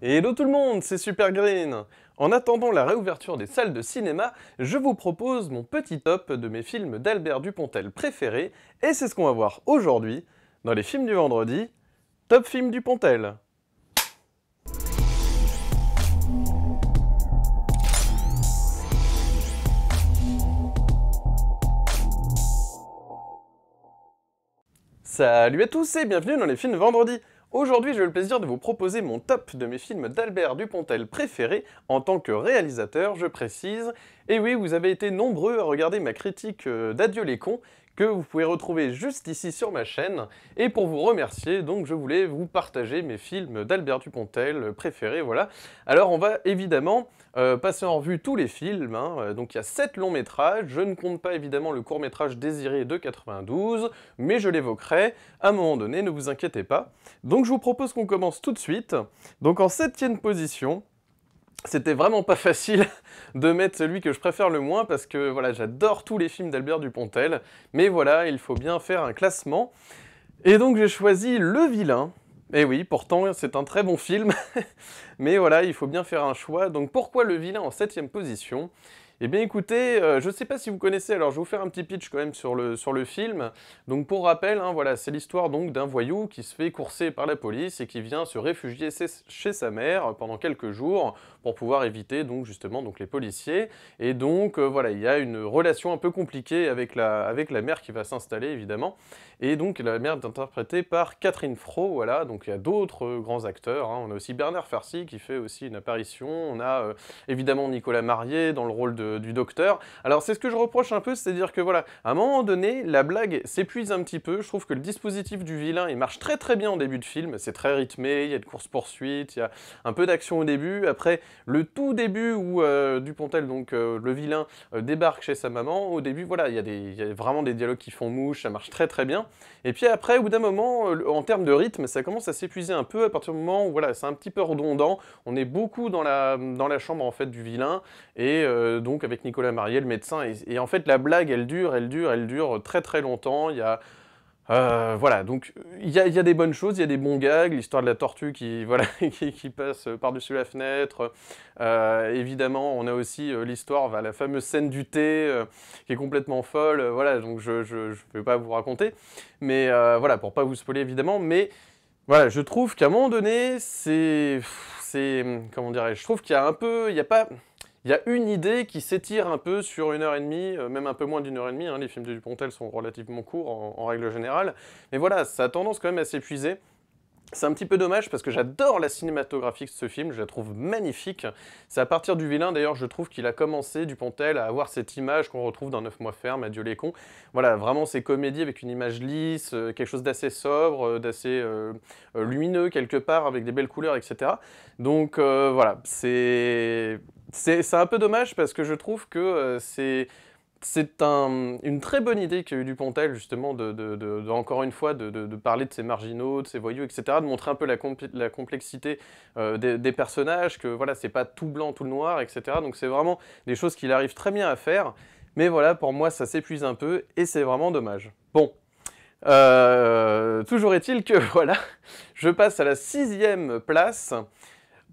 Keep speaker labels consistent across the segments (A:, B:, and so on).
A: Hello tout le monde, c'est Super Green. En attendant la réouverture des salles de cinéma, je vous propose mon petit top de mes films d'Albert Dupontel préférés, et c'est ce qu'on va voir aujourd'hui dans les films du vendredi, Top Film Dupontel. Salut à tous et bienvenue dans les films de vendredi. Aujourd'hui, j'ai le plaisir de vous proposer mon top de mes films d'Albert Dupontel préférés en tant que réalisateur, je précise. Et oui, vous avez été nombreux à regarder ma critique d'Adieu les cons, que vous pouvez retrouver juste ici sur ma chaîne. Et pour vous remercier, donc je voulais vous partager mes films d'Albert Dupontel préférés, voilà. Alors on va évidemment passer en revue tous les films, hein. Donc il y a 7 longs métrages, je ne compte pas évidemment le court métrage Désiré de 92, mais je l'évoquerai à un moment donné, ne vous inquiétez pas. Donc je vous propose qu'on commence tout de suite. Donc en 7e position, c'était vraiment pas facile de mettre celui que je préfère le moins parce que voilà, j'adore tous les films d'Albert Dupontel, mais voilà, il faut bien faire un classement. Et donc j'ai choisi Le Vilain. Et oui, pourtant c'est un très bon film, mais voilà, il faut bien faire un choix. Donc pourquoi Le Vilain en 7e position? Eh bien écoutez, je ne sais pas si vous connaissez, alors je vais vous faire un petit pitch quand même sur le film. Donc pour rappel, hein, voilà, c'est l'histoire donc d'un voyou qui se fait courser par la police et qui vient se réfugier chez sa mère pendant quelques jours pour pouvoir éviter donc justement donc les policiers. Et donc voilà, il y a une relation un peu compliquée avec la mère qui va s'installer évidemment. Et donc la mère est interprétée par Catherine Fro, voilà, donc il y a d'autres grands acteurs, hein. On a aussi Bernard Farcy qui fait aussi une apparition, on a évidemment Nicolas Marié dans le rôle du docteur. Alors c'est ce que je reproche un peu, c'est-à-dire que voilà, à un moment donné, la blague s'épuise un petit peu, je trouve que le dispositif du vilain, il marche très très bien en début de film, c'est très rythmé, il y a de course-poursuite, il y a un peu d'action au début, après le tout début où Dupontel, donc le vilain, débarque chez sa maman, au début voilà, il y a vraiment des dialogues qui font mouche, ça marche très très bien, et puis après, au bout d'un moment, en termes de rythme, ça commence à s'épuiser un peu à partir du moment où voilà, c'est un petit peu redondant, on est beaucoup dans la chambre en fait du vilain, et donc avec Nicolas Marié, le médecin, et en fait la blague elle dure très très longtemps, il y a voilà, donc il y a des bonnes choses, il y a des bons gags, l'histoire de la tortue qui, voilà, qui passe par-dessus la fenêtre. Évidemment, on a aussi l'histoire, la fameuse scène du thé qui est complètement folle. Voilà, donc je vais pas vous raconter, mais voilà, pour pas vous spoiler évidemment. Mais voilà, je trouve qu'à un moment donné, comment dirais-je, je trouve qu'il y a un peu, il y a pas, il y a une idée qui s'étire un peu sur 1 h 30, même un peu moins d'1 h 30, hein, les films de Dupontel sont relativement courts en règle générale, mais voilà, ça a tendance quand même à s'épuiser. C'est un petit peu dommage parce que j'adore la cinématographie de ce film, je la trouve magnifique. C'est à partir du vilain d'ailleurs, je trouve qu'il a commencé, Dupontel, à avoir cette image qu'on retrouve dans 9 mois ferme, Adieu les cons. Voilà, vraiment ces comédies avec une image lisse, quelque chose d'assez sobre, d'assez lumineux quelque part, avec des belles couleurs, etc. Donc voilà, c'est un peu dommage parce que je trouve que c'est une très bonne idée qu'a eu Dupontel, justement, encore une fois, de parler de ces marginaux, de ces voyous, etc., de montrer un peu la complexité des personnages, que voilà, c'est pas tout blanc, tout noir, etc. Donc c'est vraiment des choses qu'il arrive très bien à faire, mais voilà, pour moi, ça s'épuise un peu, et c'est vraiment dommage. Bon, toujours est-il que, voilà, je passe à la 6e place.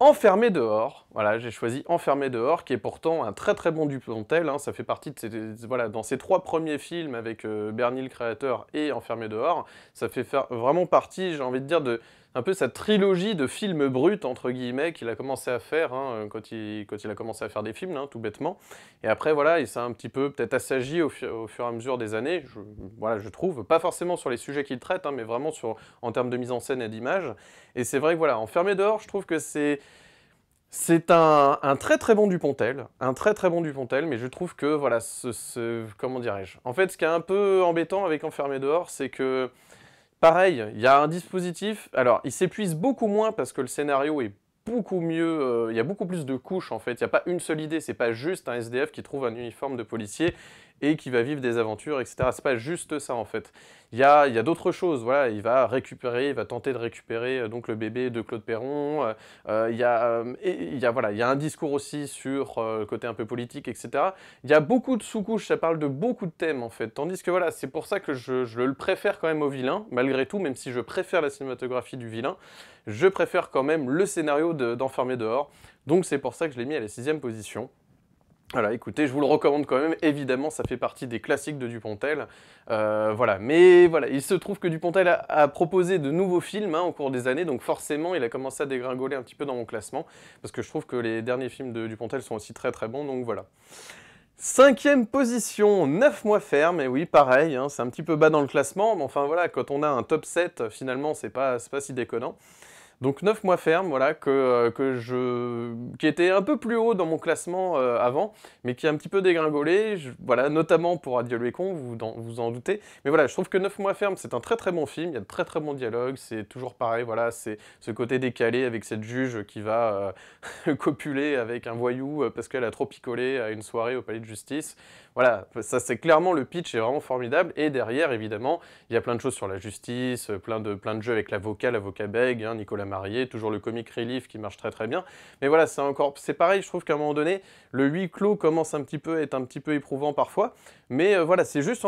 A: Enfermé dehors, voilà, j'ai choisi Enfermé dehors, qui est pourtant un très très bon Dupontel, hein, ça fait partie de voilà, dans ses 3 premiers films avec Bernie le créateur et Enfermé dehors, ça fait vraiment partie, j'ai envie de dire, de un peu sa trilogie de films bruts, entre guillemets, qu'il a commencé à faire, hein, quand il a commencé à faire des films, hein, tout bêtement, et après voilà, il s'est un petit peu peut-être assagi au fur et à mesure des années, voilà, je trouve, pas forcément sur les sujets qu'il traite, hein, mais vraiment en termes de mise en scène et d'image, et c'est vrai que voilà, Enfermé dehors, je trouve que c'est un très très bon Dupontel, mais je trouve que, voilà, comment dirais-je? En fait, ce qui est un peu embêtant avec Enfermé dehors, c'est que, pareil, il y a un dispositif, alors il s'épuise beaucoup moins parce que le scénario est beaucoup mieux, il y a beaucoup plus de couches en fait, il n'y a pas une seule idée, c'est pas juste un SDF qui trouve un uniforme de policier et qui va vivre des aventures, etc. C'est pas juste ça, en fait. Il y a d'autres choses, voilà, il va tenter de récupérer donc le bébé de Claude Perron, voilà, il y a un discours aussi sur le côté un peu politique, etc. Il y a beaucoup de sous-couches, ça parle de beaucoup de thèmes, en fait, tandis que voilà, c'est pour ça que je le préfère quand même au vilain, malgré tout, même si je préfère la cinématographie du vilain, je préfère quand même le scénario d'Enfermé dehors, donc c'est pour ça que je l'ai mis à la 6e position. Voilà, écoutez, je vous le recommande quand même, évidemment, ça fait partie des classiques de Dupontel, voilà. Mais voilà, il se trouve que Dupontel a proposé de nouveaux films, hein, au cours des années, donc forcément, il a commencé à dégringoler un petit peu dans mon classement, parce que je trouve que les derniers films de Dupontel sont aussi très très bons, donc voilà. 5e position, 9 mois ferme, et oui, pareil, hein, c'est un petit peu bas dans le classement, mais enfin voilà, quand on a un top 7, finalement, c'est pas si déconnant. Donc 9 mois ferme, voilà, qui était un peu plus haut dans mon classement avant, mais qui a un petit peu dégringolé, voilà, notamment pour Adieu les cons, vous en doutez. Mais voilà, je trouve que 9 mois ferme, c'est un très très bon film, il y a de très très bons dialogues, c'est toujours pareil, voilà, c'est ce côté décalé avec cette juge qui va copuler avec un voyou parce qu'elle a trop picolé à une soirée au palais de justice. Voilà, ça c'est clairement, le pitch est vraiment formidable, et derrière, évidemment, il y a plein de choses sur la justice, plein de jeux avec l'avocat bègue, hein, Nicolas Marié, toujours le comic relief qui marche très très bien. Mais voilà, c'est pareil, je trouve qu'à un moment donné, le huis clos commence à être un petit peu éprouvant parfois, mais voilà, c'est juste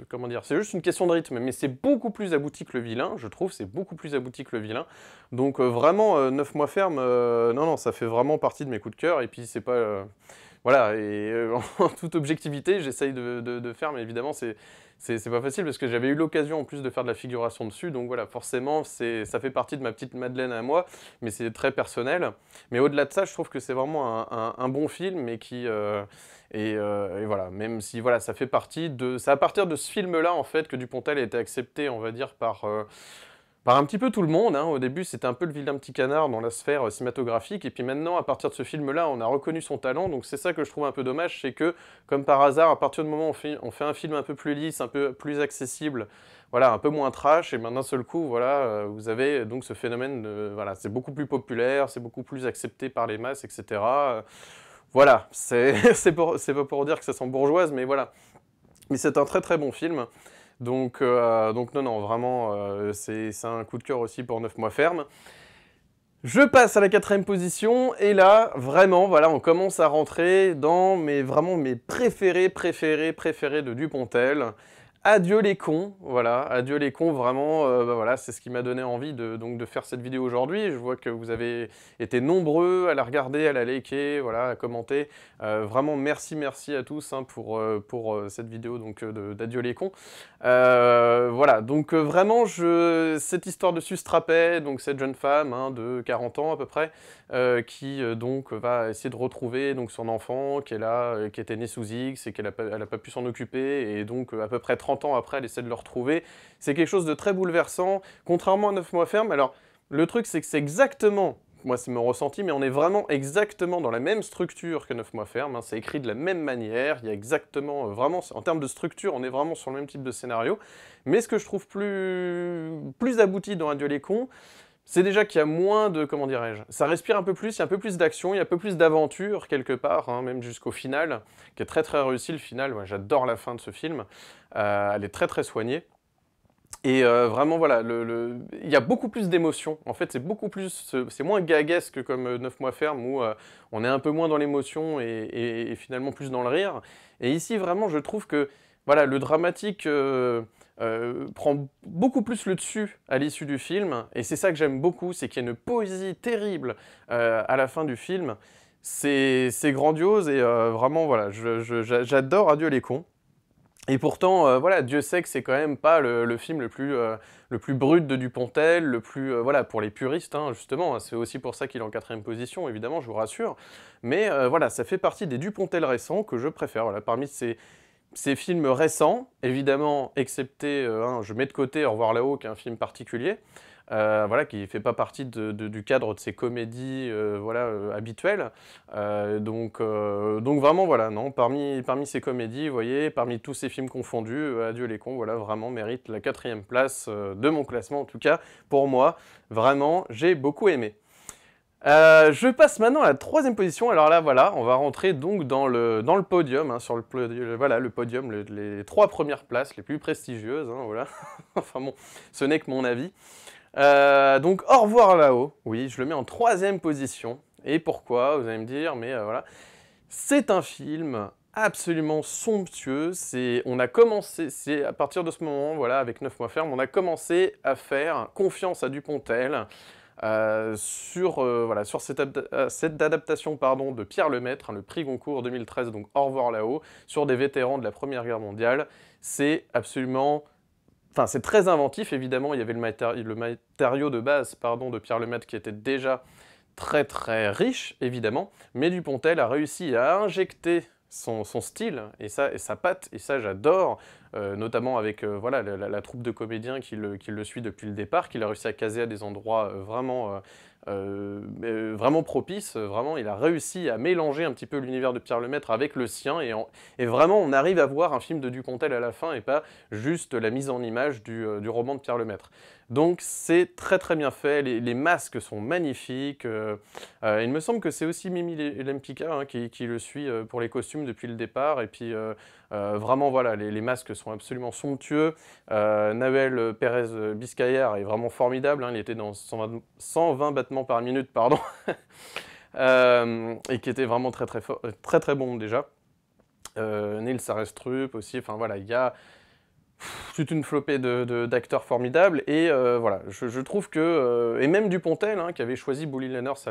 A: comment dire, c'est juste une question de rythme, mais c'est beaucoup plus abouti que le vilain, je trouve, c'est beaucoup plus abouti que le vilain. Donc vraiment, 9 mois ferme, non, ça fait vraiment partie de mes coups de cœur, et puis c'est pas... Voilà, et en toute objectivité, j'essaye de faire, mais évidemment, c'est pas facile, parce que j'avais eu l'occasion, en plus, de faire de la figuration dessus, donc voilà, forcément, ça fait partie de ma petite Madeleine à moi, mais c'est très personnel. Mais au-delà de ça, je trouve que c'est vraiment un bon film, et voilà, même si, voilà, ça fait partie de... C'est à partir de ce film-là, en fait, que Dupontel a été accepté, on va dire, par un petit peu tout le monde, hein. Au début, c'était un peu le vilain petit canard dans la sphère cinématographique, et puis maintenant, à partir de ce film-là, on a reconnu son talent, donc c'est ça que je trouve un peu dommage, c'est que, comme par hasard, à partir du moment où on fait un film un peu plus lisse, un peu plus accessible, voilà, un peu moins trash, et ben d'un seul coup, voilà, vous avez donc ce phénomène de... Voilà, c'est beaucoup plus populaire, c'est beaucoup plus accepté par les masses, etc. Voilà, c'est pas pour dire que ça sent bourgeoise, mais voilà. Mais c'est un très très bon film. Donc non, vraiment, c'est un coup de cœur aussi pour 9 mois ferme. Je passe à la 4e position, et là, vraiment, voilà, on commence à rentrer dans vraiment mes préférés de Dupontel. Adieu les cons, voilà, adieu les cons, vraiment, bah voilà, c'est ce qui m'a donné envie donc de faire cette vidéo aujourd'hui. Je vois que vous avez été nombreux à la regarder, à la liker, voilà, à commenter. Vraiment, merci à tous, hein, pour cette vidéo donc d'Adieu les cons. Voilà, donc vraiment, cette histoire de Sustrapet, donc cette jeune femme, hein, de 40 ans à peu près, qui donc va essayer de retrouver donc son enfant qui était né sous X, et qu'elle a pas pu s'en occuper, et donc à peu près 30 ans après, elle essaie de le retrouver. C'est quelque chose de très bouleversant, contrairement à 9 mois ferme. Alors, le truc, c'est que c'est exactement... Moi, c'est mon ressenti, mais on est vraiment exactement dans la même structure que 9 mois ferme, hein. C'est écrit de la même manière, il y a exactement, vraiment, en termes de structure, on est vraiment sur le même type de scénario. Mais ce que je trouve plus abouti dans Adieu les cons, c'est déjà qu'il y a moins de... Comment dirais-je? Ça respire un peu plus, il y a un peu plus d'action, il y a un peu plus d'aventure, quelque part, hein, même jusqu'au final, qui est très très réussi, le final. Ouais, j'adore la fin de ce film. Elle est très très soignée. Et vraiment, voilà, il y a beaucoup plus d'émotions. En fait, c'est moins gaguesque comme 9 mois ferme, où on est un peu moins dans l'émotion et finalement plus dans le rire. Et ici, vraiment, je trouve que voilà, le dramatique prend beaucoup plus le dessus à l'issue du film. Et c'est ça que j'aime beaucoup, c'est qu'il y a une poésie terrible à la fin du film. C'est grandiose, et vraiment, voilà, j'adore Adieu les cons. Et pourtant, voilà, Dieu sait que c'est quand même pas le film le plus brut de Dupontel, voilà, pour les puristes, hein, justement, hein, c'est aussi pour ça qu'il est en 4e position, évidemment, je vous rassure. Mais voilà, ça fait partie des Dupontel récents que je préfère. Voilà, parmi ces films récents, évidemment, excepté, hein, je mets de côté Au revoir là-haut, qui est un film particulier, voilà, qui ne fait pas partie du cadre de ces comédies voilà, habituelles. Donc vraiment, voilà, non, parmi ces comédies, vous voyez, parmi tous ces films confondus, Adieu les cons, voilà, vraiment mérite la 4e place de mon classement, en tout cas, pour moi, vraiment, j'ai beaucoup aimé. Je passe maintenant à la troisième position. Alors là, voilà, on va rentrer donc dans le podium, hein, sur voilà, le podium, les trois premières places les plus prestigieuses, hein, voilà. Enfin bon, ce n'est que mon avis. Donc, Au revoir là-haut, oui, je le mets en troisième position. Et pourquoi, vous allez me dire, mais voilà. C'est un film absolument somptueux. On a commencé, c'est à partir de ce moment, voilà, avec 9 mois ferme, on a commencé à faire confiance à Dupontel voilà, sur cette adaptation pardon, de Pierre Lemaitre, hein, le prix Goncourt 2013, donc Au revoir là-haut, sur des vétérans de la Première Guerre mondiale. C'est absolument... Enfin, c'est très inventif, évidemment, il y avait le matériau de base pardon, de Pierre Lemaitre qui était déjà très très riche, évidemment, mais Dupontel a réussi à injecter son style et sa patte, et ça j'adore, notamment avec voilà, la troupe de comédiens qui le suit depuis le départ, qu'il a réussi à caser à des endroits vraiment propices, vraiment il a réussi à mélanger un petit peu l'univers de Pierre Lemaitre avec le sien, et vraiment on arrive à voir un film de Dupontel à la fin et pas juste la mise en image du roman de Pierre Lemaitre. Donc c'est très très bien fait, les masques sont magnifiques, il me semble que c'est aussi Mimi Lempicka hein, qui le suit pour les costumes depuis le départ, et puis vraiment voilà, les masques sont absolument somptueux. Nahuel Pérez Biscayer est vraiment formidable, hein, il était dans 120 battements par minute, pardon, et qui était vraiment très très fort, très très bon déjà. Nils Arestrup aussi, enfin voilà, il y a toute une flopée d'acteurs formidables, et voilà, je trouve que, et même Dupontel, hein, qui avait choisi Bully Lenners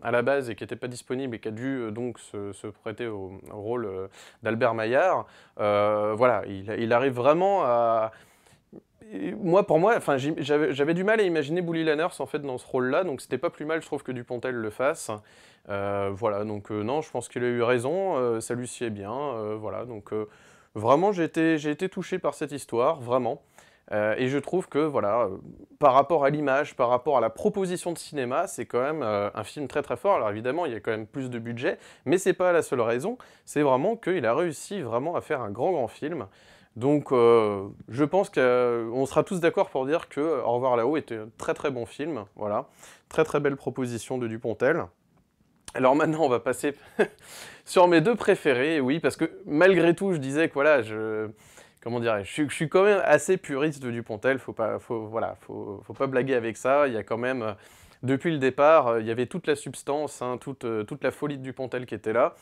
A: à la base et qui n'était pas disponible et qui a dû donc se prêter au rôle d'Albert Maillard, voilà, il arrive vraiment à... Pour moi, enfin, j'avais du mal à imaginer Bully Lenners en fait dans ce rôle-là, donc c'était pas plus mal, je trouve, que Dupontel le fasse. Voilà, donc non, je pense qu'il a eu raison, ça lui sied bien, voilà, donc vraiment j'ai été touché par cette histoire, vraiment. Et je trouve que, voilà, par rapport à l'image, par rapport à la proposition de cinéma, c'est quand même un film très très fort. Alors évidemment, il y a quand même plus de budget, mais c'est pas la seule raison, c'est vraiment qu'il a réussi vraiment à faire un grand film. Donc je pense qu'on sera tous d'accord pour dire que Au revoir là-haut était un très très bon film, voilà. Très très belle proposition de Dupontel. Alors maintenant, on va passer sur mes deux préférés, oui, parce que malgré tout, je disais que voilà, comment dirais-je, je suis quand même assez puriste de Dupontel, voilà, faut pas blaguer avec ça, il y a quand même, depuis le départ, il y avait toute la substance, hein, toute la folie de Dupontel qui était là.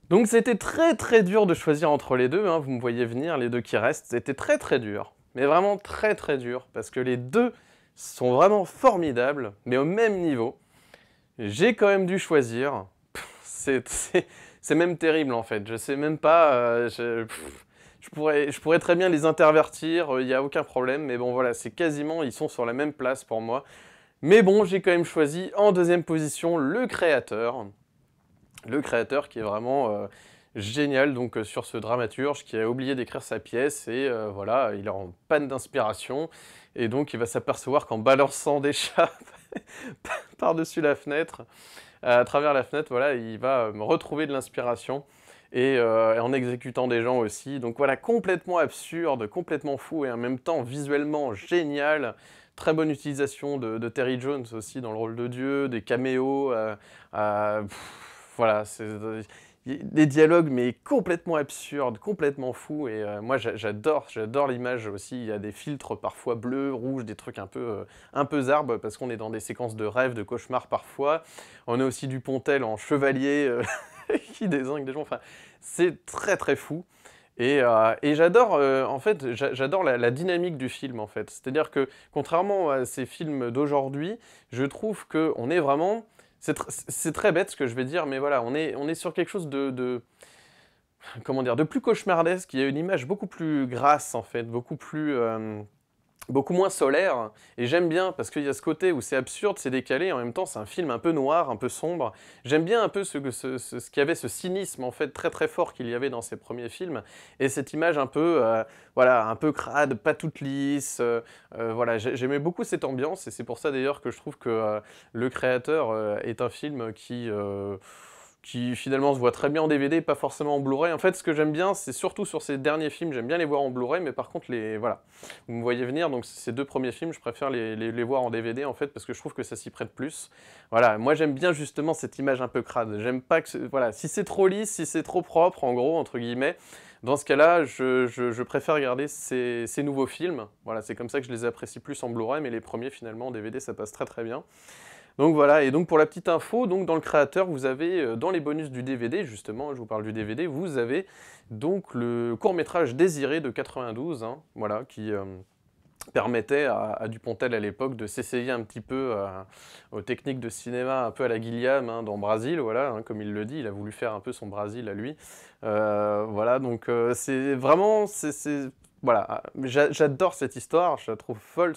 A: Donc c'était très très dur de choisir entre les deux, hein, vous me voyez venir, les deux qui restent, c'était très très dur, mais vraiment très très dur, parce que les deux sont vraiment formidables, mais au même niveau. J'ai quand même dû choisir, c'est même terrible en fait, je sais même pas, je pourrais très bien les intervertir, il n'y a aucun problème, mais bon voilà, c'est quasiment, ils sont sur la même place pour moi. Mais bon, j'ai quand même choisi en deuxième position le créateur qui est vraiment génial donc sur ce dramaturge qui a oublié d'écrire sa pièce, et voilà, il est en panne d'inspiration, et donc il va s'apercevoir qu'en balançant des chats par-dessus la fenêtre, à travers la fenêtre, voilà, il va retrouver de l'inspiration, et en exécutant des gens aussi. Donc voilà, complètement absurde, complètement fou, et en même temps visuellement génial. Très bonne utilisation de Terry Jones aussi dans le rôle de Dieu, des caméos, voilà, des dialogues mais complètement absurdes, complètement fous, et moi j'adore l'image aussi. Il y a des filtres parfois bleus, rouges, des trucs un peu zarbes, parce qu'on est dans des séquences de rêves, de cauchemars parfois. On a aussi Dupontel en chevalier qui dézingue des gens, enfin c'est très très fou. Et j'adore, en fait, j'adore la dynamique du film, en fait. C'est-à-dire que, contrairement à ces films d'aujourd'hui, je trouve qu'on est vraiment... C'est très bête ce que je vais dire, mais voilà, on est sur quelque chose comment dire, de plus cauchemardesque. Il y a une image beaucoup plus grasse, en fait, beaucoup moins solaire, et j'aime bien, parce qu'il y a ce côté où c'est absurde, c'est décalé, et en même temps c'est un film un peu noir, un peu sombre. J'aime bien un peu ce qu'il y avait, ce cynisme en fait très très fort qu'il y avait dans ces premiers films, et cette image un peu, voilà, un peu crade, pas toute lisse, voilà, j'aimais beaucoup cette ambiance, et c'est pour ça d'ailleurs que je trouve que Le Créateur est un film qui finalement se voit très bien en DVD, pas forcément en Blu-ray. En fait, ce que j'aime bien, c'est surtout sur ces derniers films, j'aime bien les voir en Blu-ray, mais par contre, voilà, vous me voyez venir, donc ces deux premiers films, je préfère les voir en DVD, en fait, parce que je trouve que ça s'y prête plus. Voilà, moi j'aime bien justement cette image un peu crade, j'aime pas que, voilà, si c'est trop lisse, si c'est trop propre, en gros, entre guillemets, dans ce cas-là, je préfère regarder ces nouveaux films. Voilà, c'est comme ça que je les apprécie plus en Blu-ray, mais les premiers, finalement, en DVD, ça passe très très bien. Donc voilà, et donc pour la petite info, donc dans le créateur, vous avez, dans les bonus du DVD, justement, je vous parle du DVD, vous avez donc le court-métrage Désiré de 92, hein, voilà, qui permettait à Dupontel à l'époque de s'essayer un petit peu aux techniques de cinéma, un peu à la Guilliam, hein, dans Brasil, voilà, hein, comme il le dit, il a voulu faire un peu son Brasil à lui. Voilà, donc c'est vraiment, voilà, j'adore cette histoire, je la trouve folle,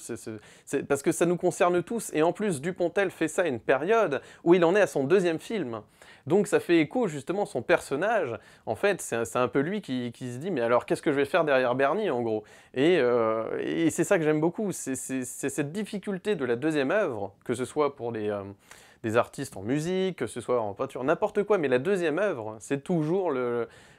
A: parce que ça nous concerne tous, et en plus, Dupontel fait ça à une période où il en est à son deuxième film. Donc ça fait écho justement son personnage, en fait, c'est un peu lui qui se dit « mais alors qu'est-ce que je vais faire derrière Bernie ?» en gros. Et c'est ça que j'aime beaucoup, c'est cette difficulté de la deuxième œuvre, que ce soit pour des artistes en musique, que ce soit en peinture, n'importe quoi, mais la deuxième œuvre, c'est toujours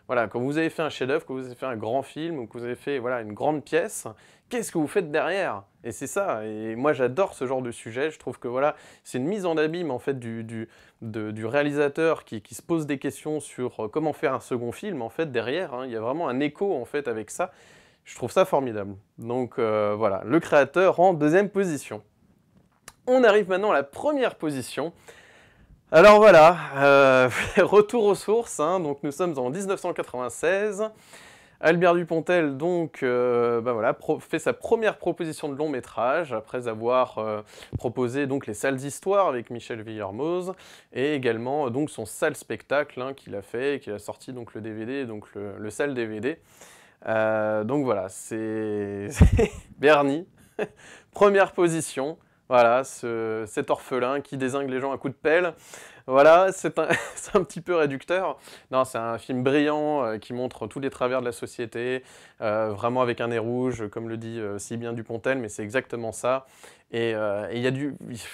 A: voilà, quand vous avez fait un chef-d'œuvre, quand vous avez fait un grand film, ou que vous avez fait voilà, une grande pièce, qu'est-ce que vous faites derrière? Et c'est ça, et moi j'adore ce genre de sujet, je trouve que voilà, c'est une mise en abîme en fait du réalisateur qui se pose des questions sur comment faire un second film, en fait, derrière, hein, il y a vraiment un écho en fait avec ça, je trouve ça formidable. Donc voilà, le créateur en deuxième position. On arrive maintenant à la première position. Alors voilà, retour aux sources, hein, donc nous sommes en 1996. Albert Dupontel donc bah voilà, fait sa première proposition de long métrage après avoir proposé donc les Sales Histoires avec Michel Villermoz et également donc son sale spectacle, hein, qu'il a fait, qu'il a sorti donc le DVD, donc le sale DVD. Donc voilà, c'est Bernie, première position. Voilà, cet orphelin qui dézingue les gens à coups de pelle. Voilà, c'est un petit peu réducteur. Non, c'est un film brillant qui montre tous les travers de la société, vraiment avec un nez rouge, comme le dit si bien Dupontel, mais c'est exactement ça. Et il y a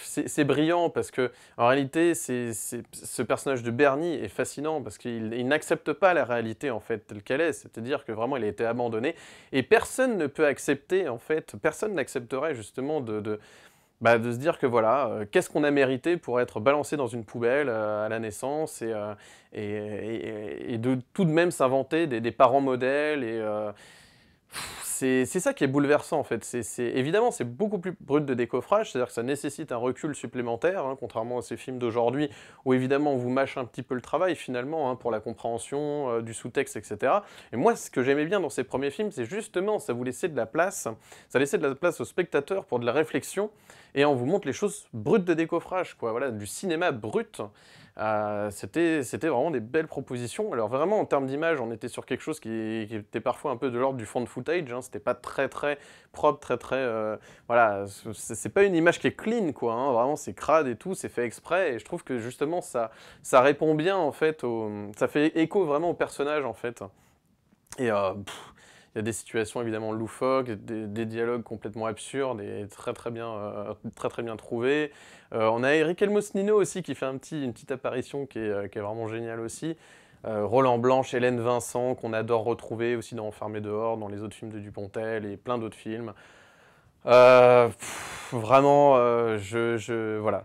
A: c'est brillant parce que, en réalité, ce personnage de Bernie est fascinant parce qu'il n'accepte pas la réalité en fait telle qu'elle est, c'est-à-dire que vraiment il a été abandonné et personne ne peut accepter en fait, personne n'accepterait justement bah, de se dire que voilà, qu'est-ce qu'on a mérité pour être balancé dans une poubelle à la naissance et de tout de même s'inventer des parents modèles c'est ça qui est bouleversant en fait. Évidemment, c'est beaucoup plus brut de décoffrage, c'est-à-dire que ça nécessite un recul supplémentaire, hein, contrairement à ces films d'aujourd'hui où évidemment on vous mâche un petit peu le travail finalement hein, pour la compréhension du sous-texte, etc. Et moi, ce que j'aimais bien dans ces premiers films, c'est justement ça vous laissait de la place, ça laissait de la place au spectateur pour de la réflexion et on vous montre les choses brutes de décoffrage, quoi. Voilà, du cinéma brut. C'était vraiment des belles propositions. Alors vraiment, en termes d'image, on était sur quelque chose qui était parfois un peu de l'ordre du found footage, hein. C'était pas très propre, voilà, c'est pas une image qui est clean, quoi, hein. Vraiment, c'est crade et tout, c'est fait exprès, et je trouve que justement, ça répond bien, en fait, ça fait écho vraiment au personnage, en fait. Et il y a des situations évidemment loufoques, des dialogues complètement absurdes et très bien trouvés. On a Eric Elmosnino aussi qui fait une petite apparition qui est vraiment géniale aussi. Roland Blanche, Hélène Vincent, qu'on adore retrouver aussi dans Enfermé dehors, dans les autres films de Dupontel et plein d'autres films. Vraiment, voilà,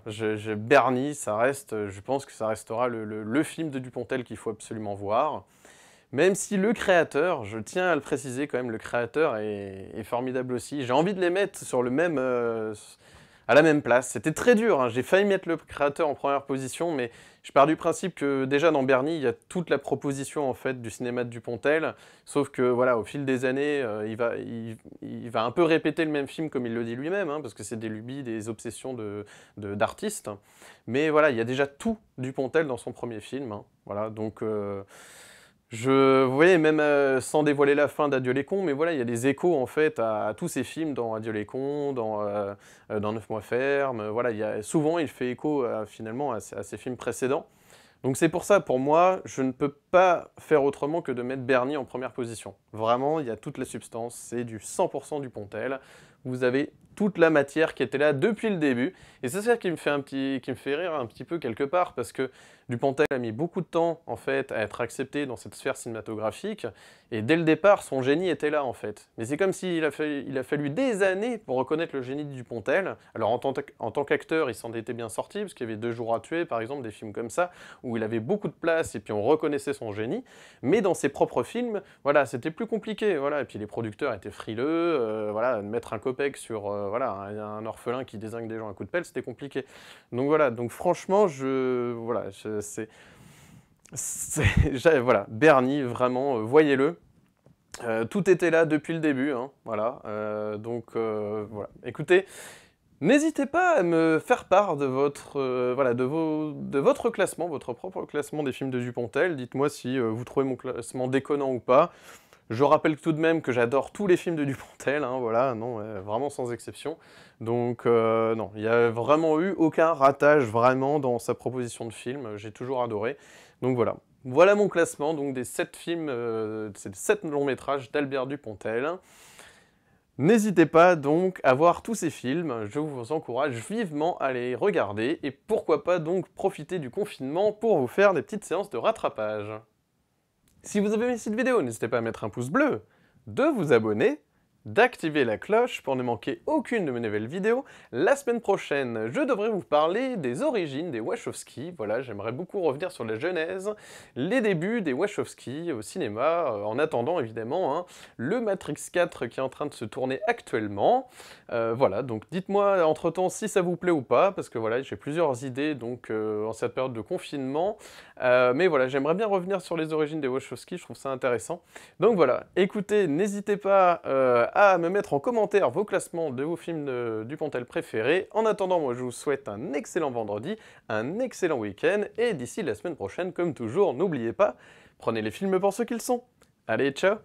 A: Bernie, ça reste, je pense que ça restera le film de Dupontel qu'il faut absolument voir. Même si le créateur, je tiens à le préciser quand même, le créateur est formidable aussi. J'ai envie de les mettre sur à la même place. C'était très dur, hein. J'ai failli mettre le créateur en première position, mais je pars du principe que déjà dans Bernie, il y a toute la proposition en fait du cinéma de Dupontel, sauf que voilà, au fil des années, il va un peu répéter le même film comme il le dit lui-même, hein, parce que c'est des lubies, des obsessions d'artistes. Mais voilà, il y a déjà tout Dupontel dans son premier film, hein. Voilà, donc vous voyez, même sans dévoiler la fin d'Adieu les cons, mais voilà, il y a des échos en fait à tous ces films dans Adieu les cons, dans 9 mois ferme, voilà, souvent il fait écho finalement à ces films précédents. Donc c'est pour ça, pour moi, je ne peux pas faire autrement que de mettre Bernie en première position. Vraiment, il y a toute la substance, c'est du 100% Dupontel. Vous avez toute la matière qui était là depuis le début. Et c'est ça qui me fait rire un petit peu quelque part, parce que Dupontel a mis beaucoup de temps, en fait, à être accepté dans cette sphère cinématographique, et dès le départ, son génie était là, en fait. Mais c'est comme s'il a fallu des années pour reconnaître le génie de Dupontel. Alors, en tant qu'acteur, il s'en était bien sorti, parce qu'il y avait 2 jours à tuer, par exemple, des films comme ça, où il avait beaucoup de place, et puis on reconnaissait son génie. Mais dans ses propres films, voilà, c'était plus compliqué, voilà. Et puis les producteurs étaient frileux, voilà, mettre un copec sur, voilà, un orphelin qui dézingue des gens à coups de pelle, c'était compliqué. Donc voilà, donc franchement, voilà, voilà, Bernie, vraiment, voyez-le. Tout était là depuis le début, hein, voilà, voilà. Écoutez, n'hésitez pas à me faire part de votre, voilà, de votre classement, votre propre classement des films de Dupontel. Dites-moi si vous trouvez mon classement déconnant ou pas. Je rappelle tout de même que j'adore tous les films de Dupontel, hein, voilà, non, vraiment sans exception. Donc non, il n'y a vraiment eu aucun ratage vraiment dans sa proposition de film, j'ai toujours adoré. Donc voilà. Voilà mon classement donc des 7 films, ces 7 longs métrages d'Albert Dupontel. N'hésitez pas donc à voir tous ces films, je vous encourage vivement à les regarder, et pourquoi pas donc profiter du confinement pour vous faire des petites séances de rattrapage. Si vous avez aimé cette vidéo, n'hésitez pas à mettre un pouce bleu, de vous abonner, d'activer la cloche pour ne manquer aucune de mes nouvelles vidéos. La semaine prochaine, je devrais vous parler des origines des Wachowski. Voilà, j'aimerais beaucoup revenir sur la genèse, les débuts des Wachowski au cinéma, en attendant évidemment hein, le Matrix 4 qui est en train de se tourner actuellement. Voilà, donc dites-moi entre-temps si ça vous plaît ou pas, parce que voilà, j'ai plusieurs idées donc en cette période de confinement. Mais voilà, j'aimerais bien revenir sur les origines des Wachowski, je trouve ça intéressant. Donc voilà, écoutez, n'hésitez pas à me mettre en commentaire vos classements de vos films de Dupontel préférés. En attendant, moi je vous souhaite un excellent vendredi, un excellent week-end, et d'ici la semaine prochaine, comme toujours, n'oubliez pas, prenez les films pour ce qu'ils sont. Allez, ciao!